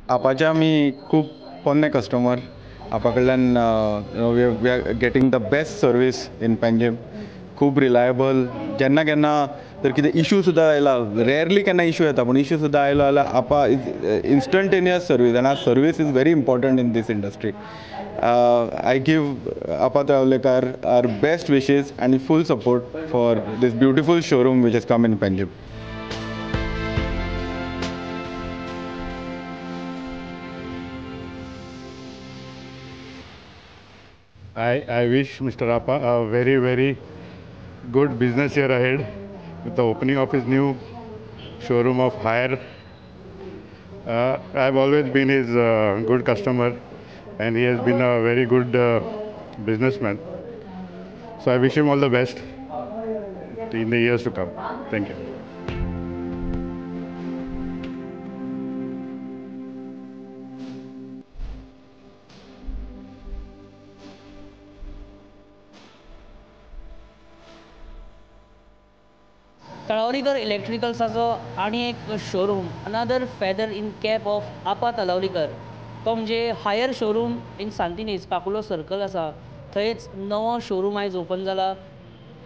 आपाचे आमी खूब पोन्ने कस्टमर. आपा कडल्यान we are getting the best service in Panjim. खूब रिलायबल. जेन्ना केन्ना तर कितें इशू सुद्दां आयला, रेअरली केन्ना इशू येता, पूण इशू सुद्दां आयलो जाल्यार आपा instantaneous service, and our service is very important in these industry. I give Apa Travlekar our best wishes and full support for this beautiful showroom which has come in Panjim. I wish Mr. Appa a very, very good business year ahead with the opening of his new showroom of Hire. I've always been his good customer, and he has been a very good businessman. So I wish him all the best in the years to come. Thank you. Talavlikar इलेक्ट्रिकल्साचो आनी एक showroom, another feather in cap of आपा तळावलीकर, तो म्हणजे Haier showroom in Santinez Kakulo circle आसा. थंयच नवो showroom आयज ओपन जाला,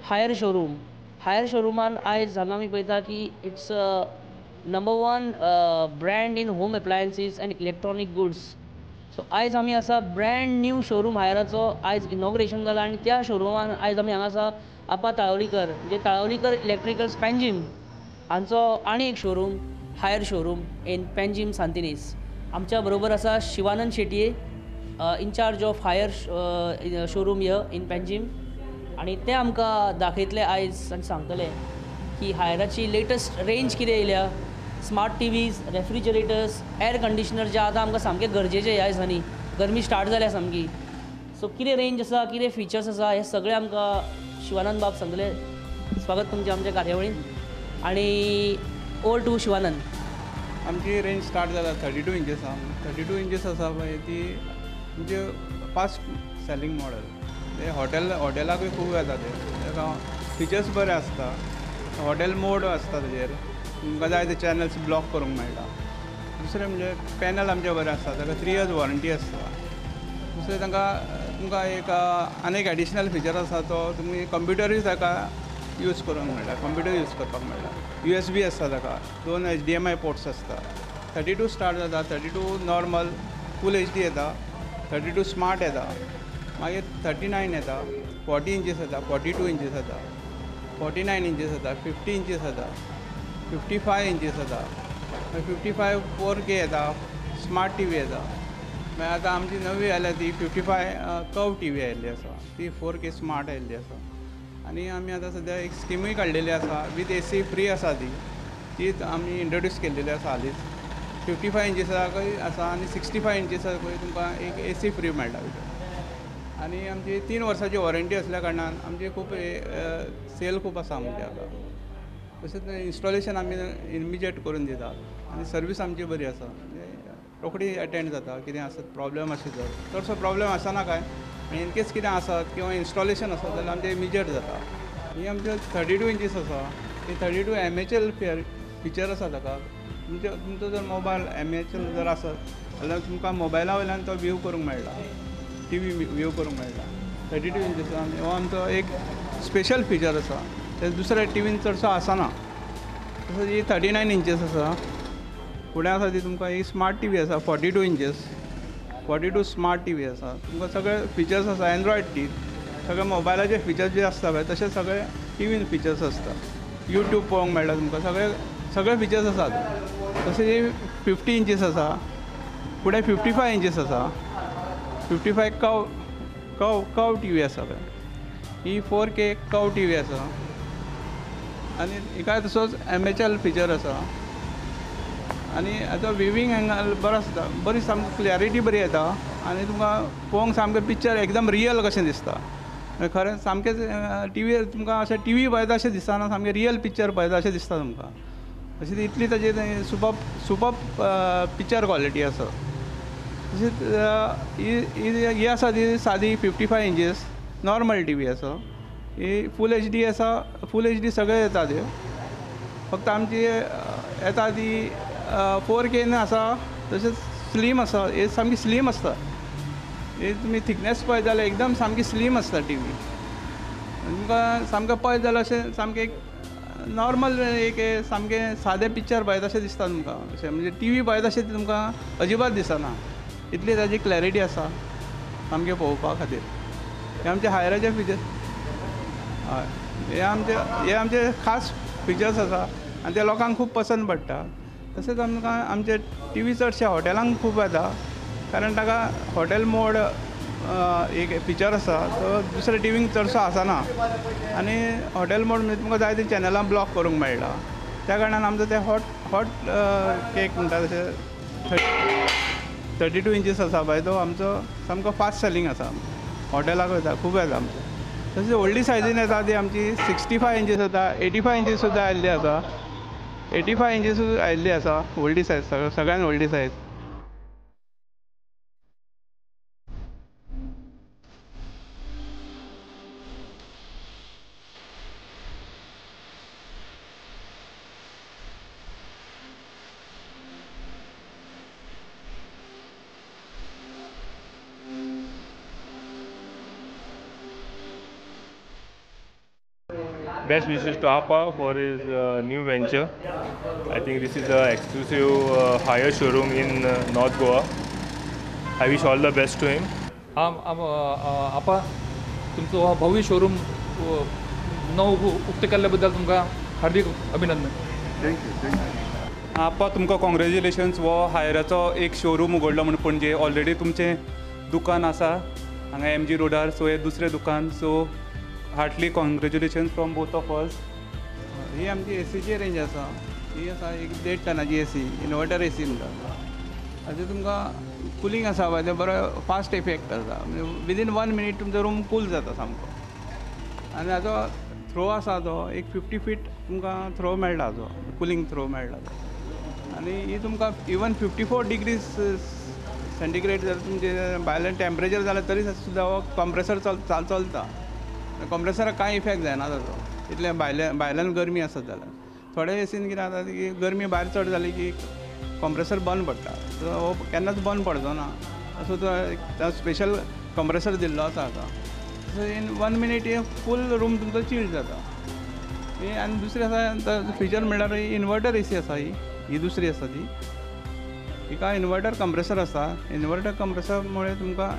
हायर शोरूम. हायर शोरूमान आयज हांगा आमी पळयता की it's number 1 brand in home appliances end electronic goods. So आयज आमी आसा ब्रँड न्यू शोरूम हायराचो आयज इनॉग्रेशन जाला, आनी त्या शोरूमान आयज आमी हांगा आसा आपा तळावलीकर म्हणजे तळावलीकर इलेक्ट्रिकल्स पेंजीम हांचो आनी एक showroom, Haier showroom in Panjim Santinez. आमच्या बरोबर आसा Shivanand Shetye, in charge of Haier showroom here in Panjim, आनी ते आमकां दाखयतले आयज आनी सांगतले की हायराची लेटस्ट रेंज कितें येयल्या. Smart TVs, refrigerators, air conditioner जे आतां आमकां सामके गरजेचे ह्या दिसांनी, गरमी स्टार्ट जाल्या सामकी. सो कितें रेंज आसा, कितें फिचर्स आसा, हे सगळें आमकां शिवानंद बाब सांगतले. स्वागत तुमचें आमच्या कार्यावळीन, आनी ओवर टू शिवानंद. आमची रेंज स्टार्ट जाला 32 इंचेस. 32 इंचेस आसा पळय ती म्हणजे फास्ट सेलिंग मॉडल. ते हॉटेलाकूय खूब येता ते. ताका फिचर्स बरे आसता. हॉटेल मोड आसता तेजेर, तुमकां जाय ते चॅनल्स ब्लॉक करूंक मेळटा. दुसरें म्हणजे पॅनल आमचे बरें आसता, ताका 3 years वॉरंटी आसता. दुसरें तुमकां एक आनी एक एडिशनल फिचर आसा, तो तुमी कंप्युटरूय ताका यूज करूंक मेळटा, कंप्युटर यूज करपाक मेळटा. USB आसता ताका, 2 HDMI पोर्ट्स आसता. 32 स्टार्ट जाता, 32 नॉर्मल, फूल HD येता, 32 स्मार्ट येता, मागीर 39 येता, 40 इंचीस येता, 42 इंचीस येता, 49 इंचीस येता, 50 इंचीस येता, 55 इंचीस येता, 55 4K येता, स्मार्ट TV येता. मागीर आतां आमची नवी आयल्या ती 55 कर्व TV आयिल्ली आसा, ती 4K स्मार्ट आयिल्ली आसा. आनी आमी आतां सद्या एक स्किमूय काडलेली आसा, विथ AC फ्री आसा तीच आमी इंट्रोड्यूस केल्लेली आसा हालींच. 55 इंचीसाकय आसा आनी 65 इंचीसाकूय तुमकां एक AC फ्री मेळटा भितर. आनी आमची 3 वर्सांची वॉरंटी आसल्या कारणान आमची खूब सेल खूब आसा आमची आतां. तशेंच इन्स्टॉलेशन आमी इमिजिएट करून दितात, आनी सर्वीस आमची बरी आसा, म्हणजे रोखडी अटेंड जाता. कितें आसत प्रॉब्लम आसत जर चडसो प्रॉब्लम आसना काय, आनी इनकेस कितें आसत किंवा इन्स्टॉलेशन आसत जाल्यार आमचें इमिजिएट जाता. ही आमचे 32 इंचीस आसा, ही 32 MHL फिचर आसा ताका. तुमचो जर मोबायल MHL जर आसत जाल्यार तुमकां मोबायला वयल्यान तो व्यू करूंक मेळटा, TV व्यू करूंक मेळटा. 32 इंचीस हो आमचो एक स्पेशल फिचर आसा, ते दुसऱ्या टीव्हीन चडसो आसना. तसोच ही 39 इंचीस आसा. फुडें आसा ती तुमकां ही स्मार्ट TV आसा, 42 इंचीस, 42 स्मार्ट TV आसा. तुमकां सगळे फिचर्स आसा, एंड्रॉयड टी, सगळे मोबायलाचे फिचर्स जे आसता पळय तशे सगळे टीव्हीन फिचर्स आसता. यूट्यूब पळोवंक मेळटा तुमकां, सगळे फिचर्स आसात. तशें ही 50 इंचीस आसा. फुडें 55 इंचीस आसा. 55 कर्व TV आसा पळय, ही 4K कर्व TV आसा. आनी हिका तसोच MHL फिचर आसा. आनी हाचो विवींग एंगल बरो आसता, बरी सामकी क्लॅरिटी बरी येता, आनी तुमकां पळोवंक सामकें पिक्चर एकदम रियल कशें दिसता. खरें सामकेंच टीव्हीर तुमकां अशें TV पळयता अशें दिसना, सामकें रियल पिक्चर पळयता अशें दिसता तुमकां. अशी ती इतली ताजी सुपर्ब पिक्चर क्वॉलिटी आसा. तशीच ही आसा ती सादी 55 इंचीस नॉर्मल TV आसा. ही फूल HD आसा, फूल HD सगळे येता त्यो. फक्त आमची येता ती 4K आसा, तशेंच स्लीम आसा, हे सामकी स्लीम आसता. हे तुमी थिकनेस पळयत जाल्यार एकदम सामकी स्लीम आसता टीवी. तुमकां सामकें पळयत जाल्यार अशें सामकें एक नॉर्मल एक सामकें सादें पिक्चर पळयत अशें दिसता तुमकां. अशें म्हणजे टीवी पळयत अशें तुमकां अजिबात दिसना. इतली ताजी क्लॅरिटी आसा सामकें पळोवपा खातीर. हे आमचे हायराचे फिचर्स. हय, हे आमचे खास फिचर्स आसा आनी ते लोकांक खूब पसंद पडटा. तशेंच आमकां आमचे टीवी चडशे हॉटेलांक खूब येता, कारण ताका हॉटेल मोड एक फिचर आसा तो दुसऱ्या टीवींक चडसो आसना. आनी हॉटेल मोड म्हणजे तुमकां जाय ती चॅनलां ब्लॉक करूंक मेळटा. त्या कारणान आमचो ते हॉट केक म्हणटा तशें 32 इंचीस आसा पळय तो आमचो सामको फास्ट सेलिंग आसा. हॉटेलाक वयता खूब येता आमचे. तशें व्हडली सायजीन येता ती आमची 65 इंचीस येता, 85 इंचीस सुद्दां आयिल्ली आसा. 85 इंचीस आयिल्ली आसा व्हडली सायज, सगळ्यान व्हडली size. Best wishes to Appa for his new venture. I think this is an exclusive hire showroom in North Goa. I wish all the best to him. आपा तुमचो हो भव्य शोरूम नव उक्ते केल्ल्या तुमकां हार्दिक अभिनंदन. थँक्यू. आप्पा तुमकां कॉंग्रॅच्युलेशन्स. हो हायराचो एक शोरूम उगडलो म्हणून पणजे. ऑलरेडी तुमचें दुकान आसा हांगा MG रोडार, सो हे दुसरें दुकान. So heartly congratulations from both of us. ही आमची एसीची रेंज आसा. ही आसा एक 1.5 टनाची एसी, इनवर्टर एसी म्हणटा. ताजे तुमकां कुलींग आसा पळय ते बरो फास्ट इफेक्ट आसा. म्हणजे विदीन 1 मिनीट तुमचो रूम कूल जाता सामको. आनी हाजो थ्रो आसा तो एक 50 फीट तुमकां थ्रो मेळटा, हाजो कुलींग थ्रो मेळटा तो. आनी ही तुमकां इवन 54 डिग्रीज सेंटिग्रेड जर तुमचे भायल्यान टेम्परेचर जाल्यार तरी सुद्दां हो कंप्रेसर चलता. कंप्रेसराक कांय इफेक्ट जायना ताजो. इतले भायल्यान गरमी आसत जाल्यार. थोड्या एसीन कितें जाता की गरमी भायर चड जाली की कंप्रेसर बंद पडटा. सो हो केन्नाच बंद पडचो ना. सो तो स्पेशल कंप्रेसर दिल्लो आसा हाका. सो इन 1 मिनीट हे फूल रूम तुमचो चिल्ड जाता. आनी दुसरी आसा फिचर म्हणल्यार इनवर्टर एसी आसा. ही दुसरी आसा ती. हिका इनवर्टर कंप्रेसर आसा. इनवर्टर कंप्रेसर मुळे तुमकां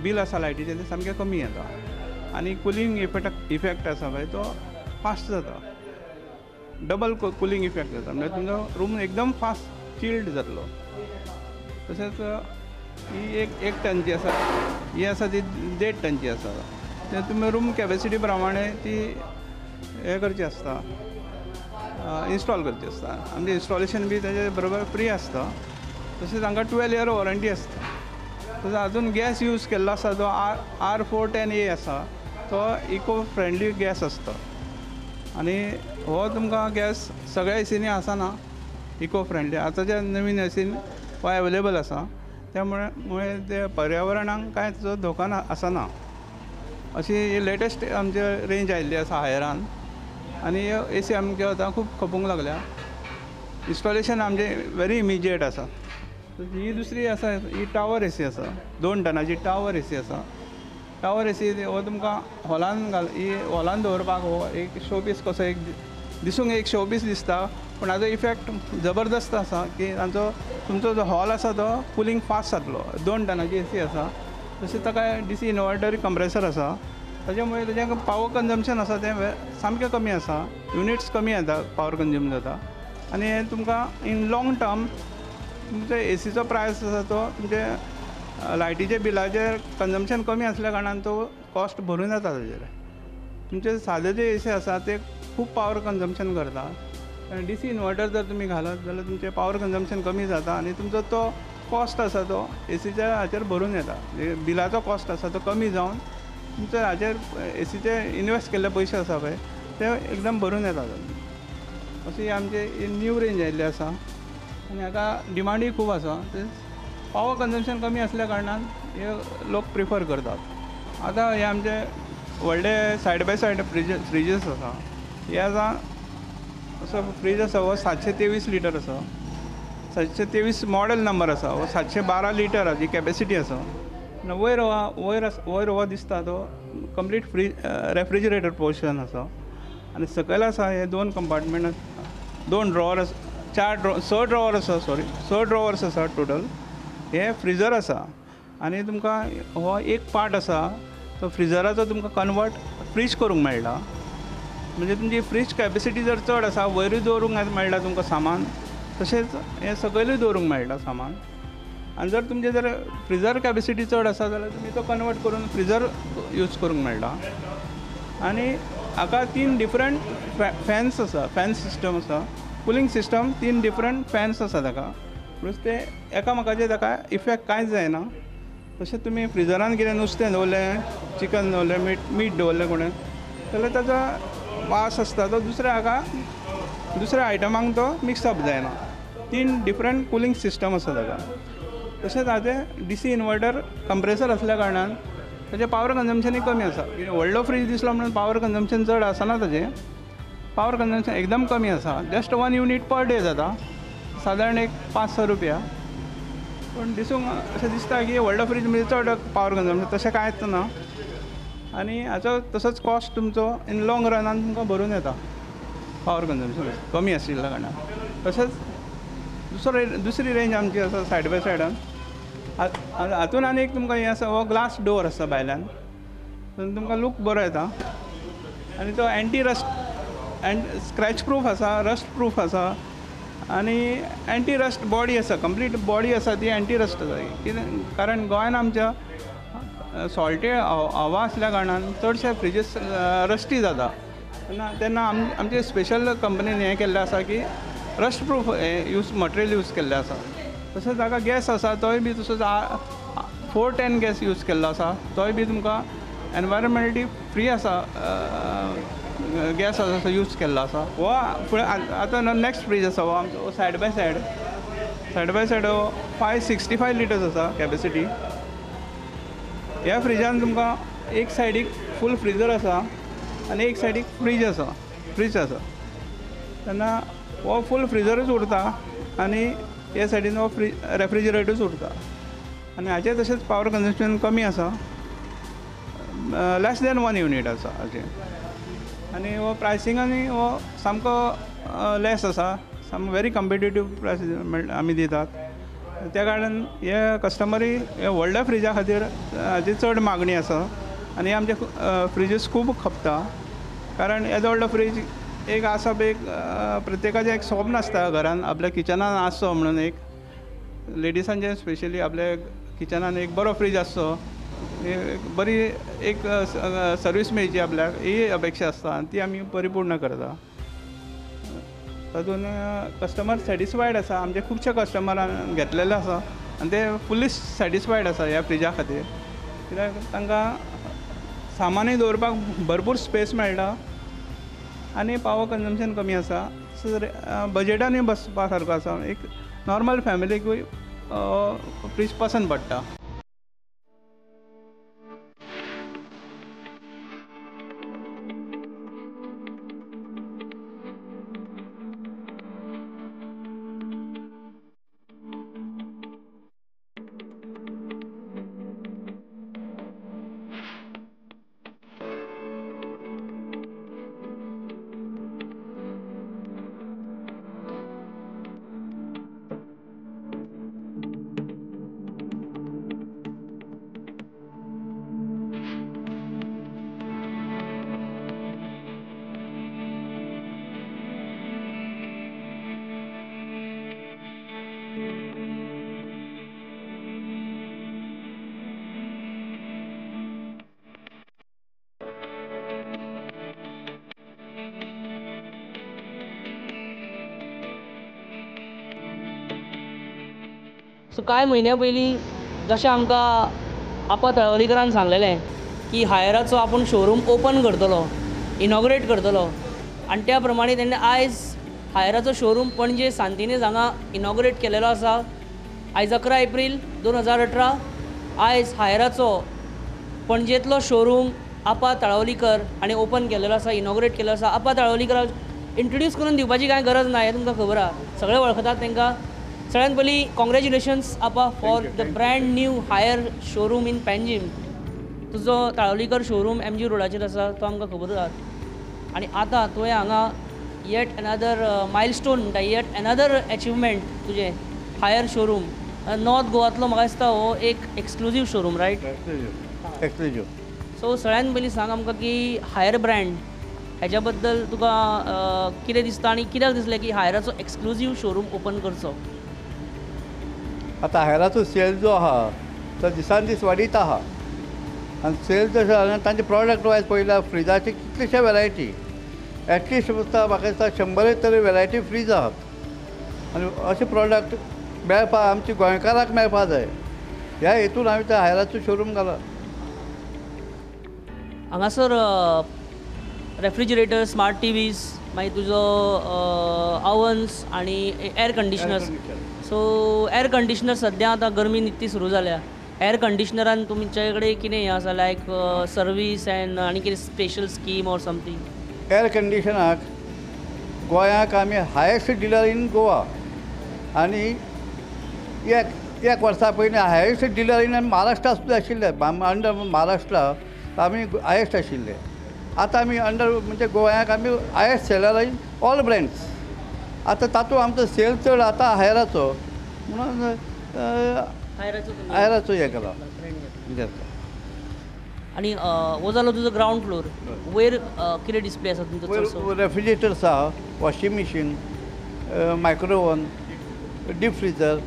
बील आसा लायटीचें तें सामकें कमी येता. आनी कुलींग इफेक्ट आसा पळय तो फास्ट जाता. डबल कुलींग इफेक्ट जाता. म्हणजे तुमचो रूम एकदम फास्ट चिल्ड जातलो. तशेंच ही एक टनची आसा. ही आसा ती 1.5 टनची आसा. ते तुमी रूम कॅपेसिटी प्रमाणे ती हे करची आसता, इन्स्टॉल करची आसता. आमचें इन्स्टॉलेशन बी तेजे बरोबर फ्री आसता. तशेंच हांगा 12 इयर वॉरंटी आसता. तसो आजून गॅस यूज केल्लो आसा तो R410A आसा. तो इको फ्रेंडली गॅस आसता. आनी हो तुमकां गॅस सगळ्या एसींनी आसना इको फ्रेंडली. आतांच्या नवीन एसीन हो अवेलेबल आसा. त्यामुळे ते पर्यावरणाक कांय ताचो धोका आसना. अशी लेटेस्ट आमचे रेंज आयिल्ली आसा हायरान. आनी एसी आमकां आतां खूब खपूंक लागल्या. इन्स्टॉलेशन आमचें व्हेरी इमिजिएट आसा. ही दुसरी आसा ही टावर एसी आसा. 2 टनाची टावर एसी आसा. टावर एसी हो तुमकां हॉलान ही हॉलान दवरपाक हो एक शो पीस कसो एक दिसूंक एक शो पीस दिसता. पूण हाजो इफेक्ट जबरदस्त आसा की तांचो तुमचो जो हॉल आसा तो कुलींग फास्ट जातलो. 2 टनाची एसी आसा. तशेंच ताका DC इनवर्टर कंप्रेसर आसा. ताच्या मुळे ताजें पावर कन्जम्पशन आसा तें सामकें कमी आसा. युनिट्स कमी येता पावर कन्ज्यूम जाता. आनी हें तुमकां इन लाँग टर्म तुमचो एसीचो प्रायस आसा तो तुमचे लायटीचे बिलाचेर कन्जम्पशन कमी आसल्या कारणान तो कॉस्ट भरून येता ताजेर. तुमचे सादे जे एसी आसा ते खूब पावर कन्जम्पशन करता. DC इनवर्टर जर तुमी घालत जाल्यार तुमचें पावर कन्जम्पशन कमी जाता आनी तुमचो तो कॉस्ट आसा तो एसीच्या हाचेर भरून येता. बिलाचो कॉस्ट आसा तो कमी जावन तुमच्या हाचेर एसीचे इन्वेस्ट केल्ले पयशे आसा पळय ते एकदम भरून येतात. अशी आमची न्यू रेंज आयिल्ली आसा. आनी हाका डिमांडूय खूब आसा. पावर कन्जम्पशन कमी आसल्या कारणान हे लोक प्रिफर करतात. आतां हे आमचे व्हडले सायड बाय सायड फ्रिजीस आसा. हे आसा असो फ्रीज आसा हो 723 लिटर आसा. 723 मॉडेल नंबर आसा, वो 712 लिटराची कॅपेसिटी आसा. आनी वयर हो दिसता तो कंप्लीट रेफ्रिजरेटर पोर्शन आसा. आनी सकयल आसा हे 2 कंपार्टमेंट, 2 ड्रॉवर आसा, 6 ड्रॉवर्स आसा टोटल. हे फ्रिजर आसा आनी तुमकां हो एक पार्ट आसा तो फ्रिजराचो तुमकां कन्वर्ट फ्रीज करूंक मेळटा. म्हणजे तुमची फ्रीज कॅपेसिटी जर चड आसा वयरूय दवरूंक मेळटा तुमकां सामान, तशेंच हें सकयलूय दवरूंक मेळटा सामान. आनी जर तुमचे जर फ्रिजर कॅपेसिटी चड आसा जाल्यार तुमी तो कन्वर्ट करून फ्रिजर यूज करूंक मेळटा. आनी हाका 3 डिफरंट फॅन्स आसा, फॅन सिस्टम आसा, कुलींग सिस्टम 3 डिफरंट फॅन्स आसा ताका. प्लस ते एकामेकाचेर ताका इफेक्ट कांयच जायना. तशें तुमी फ्रिजरान कितें नुस्तें दवरलें, चिकन दवरलें, मीठ दवरलें कोणें जाल्यार ताचो वास आसता तो दुसऱ्या आयटमांक तो मिक्सअप जायना. 3 डिफरंट कुलींग सिस्टम आसा ताका. तशेंच हाचें DC इन्वर्टर कंप्रेसर असल्या कारणान ताचें पावर कन्जम्पशनूय कमी आसा. व्हडलो फ्रीज दिसलो म्हणून पावर कन्जम्पशन चड आसना ताचें. पावर कन्जम्पशन एकदम कमी आसा. जस्ट 1 युनिट पर डे जाता, सादारण एक 500 रुपया. पण दिसूंक अशें दिसता की व्हडलो फ्रीज म्हणजे चड पावर कन्जम्पशन, तशें कांयच ना. आनी हाचो तसोच कॉस्ट तुमचो इन लॉंग रनान तुमकां भरून येता पावर कन्जम्पशन कमी आशिल्ल्या कारणान. तशेंच दुसरी रेंज आमची आसा सायड बाय सायडान. हातून आनी एक तुमकां हें आसा, हो ग्लास डोर आसा भायल्यान, तुमकां लूक बरो येता. आनी तो एंटी रस्ट स्क्रॅच प्रूफ आसा, रस्ट प्रूफ आसा. आनी एंटी रस्ट बॉडी आसा, कंप्लीट बॉडी आसा ती एंटी रस्ट आसा. कितें कारण गोंयान आमच्या सॉल्टी हवा आसल्या कारणान चडशे फ्रिजीस रस्टी जाता. तेन्ना आमचे स्पेशल कंपनीन हें केल्लें आसा की रस्ट प्रूफ मटेरियल यूज केल्लें आसा. तसोच ताका गॅस आसा तोय बी तसोच 410 गॅस यूज केल्लो आसा. तोय बी तुमकां एनवायरमेंटली फ्री आसा गॅस आसा यूज केल्लो आसा. हो आतां नॅक्स्ट फ्रीज आसा हो आमचो सायड बाय सायड हो 565 लिटर्स आसा कॅपेसिटी. ह्या फ्रिजान तुमकां एक सायडीक फूल फ्रिजर आसा आनी एक सायडीक फ्रीज आसा. तेन्ना हो फूल फ्रिजरूच उरता आनी हे सायडीन हो रेफ्रिजरेटरूच उरता. आनी हाचें तशेंच पावर कन्जम्पशन कमी आसा, लेस दॅन 1 युनिट आसा हाचें. आनी हो प्रायसिंगांनी हो सामको लेस आसा, सामको व्हेरी कम्पिटेटीव प्रायस आमी दितात. त्या कारणान हे कस्टमरी हे व्हडल्या फ्रिजा खातीर हाची चड मागणी आसा. आनी आमचे फ्रिजीस खूब खपता. कारण येदो व्हडलो फ्रीज एक आसप एक प्रत्येकाचें एक स्वप्न आसता घरान आपल्या किचनान आसचो म्हणून. एक लेडिसांचें स्पेशली आपल्या किचनान एक बरो फ्रीज आसचो, बरी एक सर्वीस मेळची आपल्याक, ही अपेक्षा आसता आनी ती आमी परिपूर्ण करता. तातूंत कस्टमर सॅटिस्फायड आसा. आमचे खुबशे कस्टमरान घेतलेले आसा आनी ते फुल्ली सॅटिस्फायड आसा ह्या फ्रिजा खातीर. कित्याक तांकां सामानूय दवरपाक भरपूर स्पेस मेळटा आनी पावर कन्जम्पशन कमी आसा. बजेटानूय बसपा सारको आसा. एक नॉर्मल फॅमिलीकूय फ्रीज पसंत पडटा. सो कांय म्हयन्या पयलीं जशें आमकां आपा तळवलीकरान सांगलेलें की हायराचो आपूण शोरूम ओपन करतलो, इनॉग्रेट करतलो. आनी त्या प्रमाणे तेणें आयज हायराचो शोरूम पणजे सांतिनेज हांगा इनॉग्रेट केलेलो आसा. आयज 11 एप्रील 2018 आयज हायराचो पणजेंतलो शोरूम आपा तळवलीकर हाणें ओपन केलेलो आसा, इनॉग्रेट केलेलो आसा. आपा तळवलीकराक इंट्रोड्यूस करून दिवपाची कांय गरज ना, हें तुमकां खबर आहा, सगळे वळखतात तांकां. सगळ्यात पयलीं कॉंग्रॅच्युलेशन्स आपा for the brand new Haier showroom in Panjim. तुजो ताळवलीकर शोरूम MG रोडाचेर आसा तो आमकां खबर आसा आनी आतां तुवें हांगा येट अनदर मायलस्टोन म्हणटा येट अनदर अचिवमेंट तुजें हायर शोरूम नॉर्थ गोवांतलो म्हाका दिसता हो एक एक्सक्लुजीव शोरूम रायट. एक्सक्लुजीव. सो सगळ्यात पयलीं सांग आमकां की हायर ब्रँड हेच्या बद्दल तुका कितें दिसता आनी कित्याक दिसलें की हायराचो एक्सक्लुजीव शोरूम ओपन करचो. आतां हायराचो सेल जो आहा तो दिसान दीस वाडीत आहा आनी सेल जशें आहा तांचे प्रॉडक्ट वायज पळयल्यार फ्रिजाची कितलेशे वेरायटी एटलिस्ट दिसता म्हाका दिसता 100 तरी वेरायटी फ्रीज आहात आनी अशे प्रॉडक्ट मेळपा आमच्या गोंयकाराक मेळपा जाय ह्या हेतून हांवें त्या हायराचो शोरूम घाला. हांगासर रेफ्रिजरेटर स्मार्ट टीव्हीज मागीर तुजो आवन्स आनी air conditioners. So air conditioner सद्या आतां गरमी नित्ती सुरू जाल्या. एअर कंडिशनरान तुमचे कडेन कितें हें आसा लायक सर्वीस एंड आनी कितें special scheme or something. Air कंडिशनाक गोंयाक आमी हायेस्ट डिलर इन गोवा आनी एक वर्सा पयलीं हायेस्ट डिलर इन महाराष्ट्रा सुद्दां आशिल्ले. अंडर महाराष्ट्रा आमी हायेस्ट आशिल्ले. आतां आमी अंडर म्हणजे गोंयाक आमी highest seller in all brands. आतां तातूंत आमचो सेल चड आतां हायराचो म्हणून हायराचो हें केला. आनी हो जालो तुजो ग्रावंड फ्लोर. वयर कितें डिस्प्ले आसा तुमचो चडसो. रेफ्रिजरेटर्स आहा वॉशिंग मशीन मायक्रोवन डीप फ्रिजर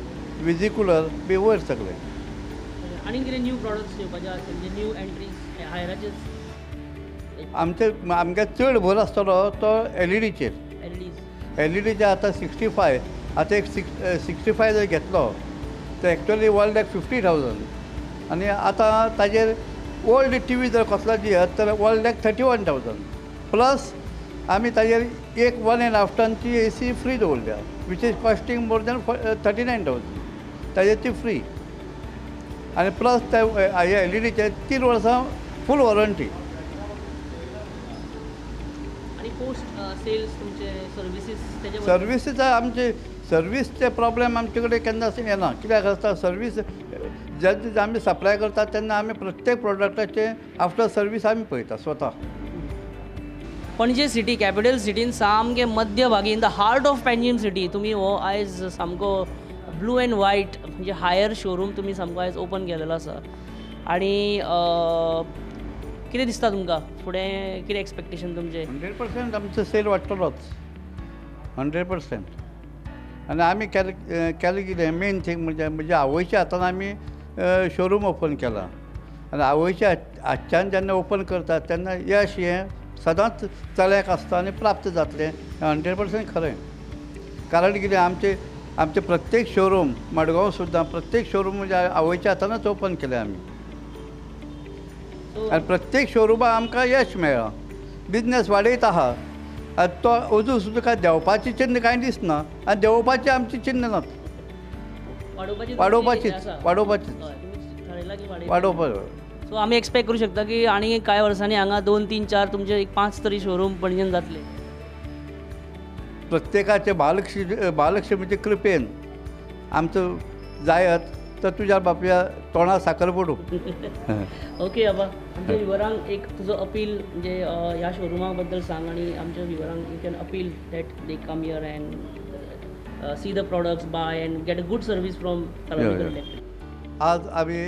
विजिकुलर बी वयर सगळे. आनी कितें न्यू प्रॉडक्ट्स येवपाचे आसा म्हणजे न्यू एंट्रीज हायराचेर. आमगे चड भर आसतलो तो एलईडीचेर. एलईडीचे आतां 65 आतां एक 65 जर घेतलो तो एक्चुअली 1,50,000 आनी आतां ताजेर ओल्ड टी जर कसलो दियत तर 1,31,000 प्लस आमी ताजेर एक 1.5 टनची AC फ्री दवरल्या which is costing more than 39,000 ताजेर ती फ्री आनी प्लस त्या एलईडीचे 3 वर्सां फूल वॉरंटी. पोस्ट सेल्स तुमचे सर्विसीस सर्विसीस आमचे सर्वीसचे प्रॉब्लेम आमचे कडेन केन्नाच येना. कित्याक आसता सर्वीस जेन्ना आमी सप्लाय करतात तेन्ना आमी प्रत्येक प्रोडक्टाचे आफ्टर सर्वीस आमी पळयता स्वता. पणजे सिटी कॅपिटल सिटीन सामके मध्यभागी in the heart of Panjim city तुमी हो आयज सामको ब्लू अँड व्हायट म्हणजे हायर शोरूम तुमी सामको आयज ओपन केलेलो आसा. आनी कितें दिसता तुमकां फुडें कितें एक्सपेक्टेशन तुमचे. 100% आमचो सेल वाडटलोच 100%. आनी आमी केलें कितें मेन थींग म्हणजे म्हज्या आवयच्या हातान आमी शोरूम ओपन केला आनी आवयच्या हातच्यान जेन्ना ओपन करतात तेन्ना यश हें सदांच चल्याक आसता आनी प्राप्त जातलें हें 100% खरें. कारण कितें आमचे प्रत्येक शोरूम मडगांव सुद्दां प्रत्येक शोरूम म्हणजे आवयच्या हातानच ओपन केले आमी आनी प्रत्येक शोरुमाक आमकां यश मेळ्ळां. बिजनस वाडयत आहा आनी तो अजून सुद्दां काय देंवपाची चिन्ह कांय दिसना आनी देंवोवपाची आमची चिन्ह नात. वाडोवपाचीच. सो आमी एक्सपेक्ट करूं शकता की आनी कांय वर्सांनी हांगा 2, 3, 4 तुमचे 5 तरी शोरूम पणजेन जातले. प्रत्येकाचे महालक्ष्मीचे कृपेन आमचो जायत तर तुज्या बापया तोंडार साखर पडू. ओके बाबा आमच्या विवरांक एक तुजो अपील म्हणजे ह्या शोरुमा बद्दल सांग आनी आमच्या विवरांक you can appeal that they come here and see the products buy and get a good service from Talavlikar electric. आज आमी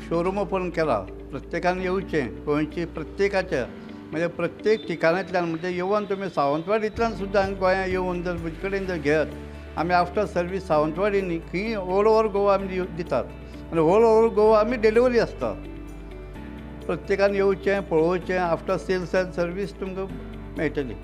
शोरूम ओपन केला. प्रत्येकान येवचें गोंयची प्रत्येकाच्या म्हणजे प्रत्येक ठिकाणांतल्यान म्हणजे येवन तुमी सावंतवाडींतल्यान सुद्दां गोंयांत येवन जर म्हजे कडेन जर घेत आमी आफ्टर सर्वीस सावंतवाडी न्ही खंय ऑल ओवर गोवा आमी दितात आनी ऑल ओवर गोवा आमी डिलिव्हरी आसता. प्रत्येकान येवचें पळोवचें आफ्टर सेल्स एंड सर्वीस तुमकां मेळटली.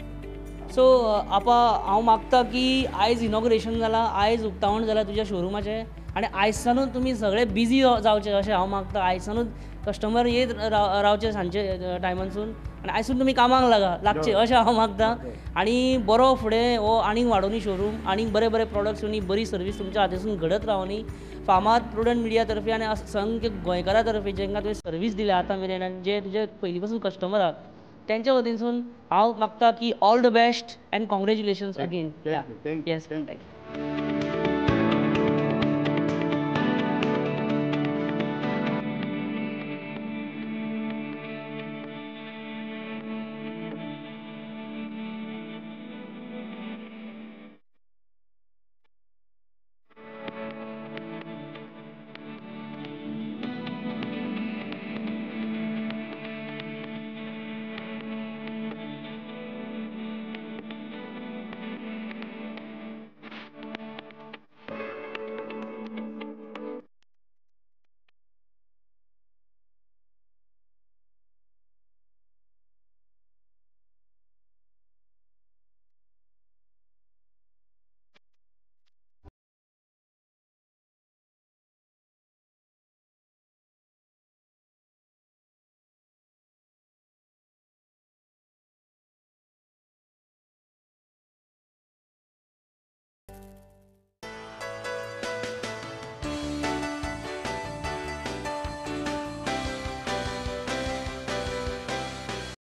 सो आपा हांव मागता की आयज इनॉग्रेशन जालां आयज उक्तावण जालां तुज्या शोरुमाचें आनी आयजसानूच तुमी सगळे बिजी जावचे अशें हांव मागता. आयजसानूच कस्टमर येत रावचे सांजचे टायमानसून आनी आयसून तुमी कामाक लागचे अशें हांव मागता. आनी बरो फुडें हो आनीक वाडोवनी शोरूम आनीक बरे बरे प्रॉडक्ट्स आनी बरी सर्वीस तुमच्या हातीसून घडत रावनी. फामाद प्रुडंट मिडिया तर्फे आनी असंख्य गोंयकारा तर्फे जांकां तुवें सर्वीस दिल्या आतां मेरेन आनी जे तुजे पयलीं पासून कस्टमर आहात त्यांच्या वतीनसून हांव मागता की all the best and congratulations again. Yes thank you.